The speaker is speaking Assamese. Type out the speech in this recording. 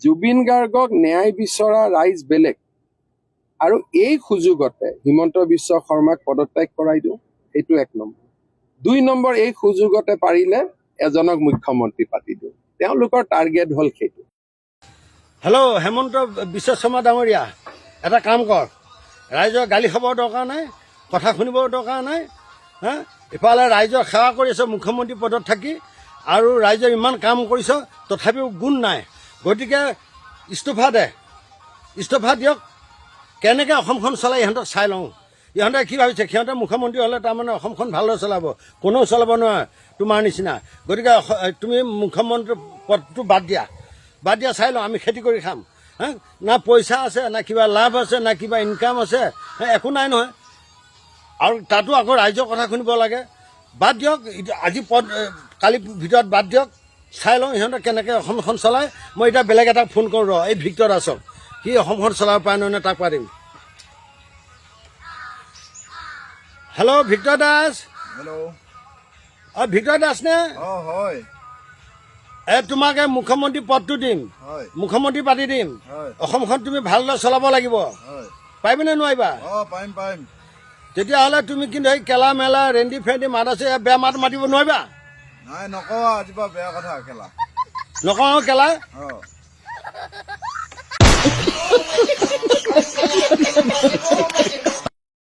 জুবিন গাৰ্গক ন্যায় বিচৰা ৰাইজ বেলেগ আৰু এই সুযোগতে হিমন্ত বিশ্ব শৰ্মাক পদত্যাগ কৰাই দিওঁ, এইটো 1 নম্বৰ। 2 নম্বৰ, এই সুযোগতে পাৰিলে এজনক মুখ্যমন্ত্ৰী পাতি দিওঁ। তেওঁলোকৰ টাৰ্গেট হ'ল সেইটো। হেল্ল' হেমন্ত বিশ্ব শৰ্মা ডাঙৰীয়া, এটা কাম কৰ, ৰাইজৰ গালি খাবৰ দৰকাৰ নাই, কথা শুনিবৰ দৰকাৰ নাই। ইফালে ৰাইজৰ সেৱা কৰি আছ মুখ্যমন্ত্ৰী পদত থাকি, আৰু ৰাইজৰ ইমান কাম কৰিছ, তথাপিও গুণ নাই। গতিকে ইস্তফা দে, ইস্তফা দিয়ক। কেনেকৈ অসমখন চলাই ইহঁতক চাই লওঁ। ইহঁতে কি ভাবিছে, সিহঁতে মুখ্যমন্ত্ৰী হ'লে তাৰমানে অসমখন ভালদৰে চলাব? কোনেও চলাব নোৱাৰে তোমাৰ নিচিনা। গতিকে তুমি মুখ্যমন্ত্ৰী পদটো বাদ দিয়া, চাই লওঁ, আমি খেতি কৰি খাম। না পইচা আছে, না কিবা লাভ আছে, না কিবা ইনকাম আছে, একো নাই নহয়। আৰু তাতো আকৌ ৰাইজৰ কথা শুনিব লাগে। বাদ দিয়ক, আজি কালিৰ ভিতৰত বাদ দিয়ক, চাই লওঁ ইহঁতে কেনেকৈ অসমখন চলায়। মই এতিয়া বেলেগ এটা ফোন কৰোঁ ৰ, এই ভিক্টৰ দাসক, সি অসমখন চলাব পাৰে নহয়, তাক পাৰিম। Hello' Victor Das. Hello'. Victor Das নে? হয়। তোমাক মুখ্যমন্ত্ৰী পদটো দিম, মুখ্যমন্ত্ৰী পাতি দিম। অসমখন তুমি ভালদৰে চলাব লাগিব। পাৰিবানে নোৱাৰিবা? পাৰিম। তেতিয়াহ'লে তুমি কিন্তু এই কেলা মেলা ৰেণ্ডি ফ্ৰেণ্ডি মাত আছে, বেয়া মাত মাতিব নোৱাৰিবা। নাই, নকওঁ আজিৰ পৰা বেয়া কথা কেলা। নকওঁ কেলা।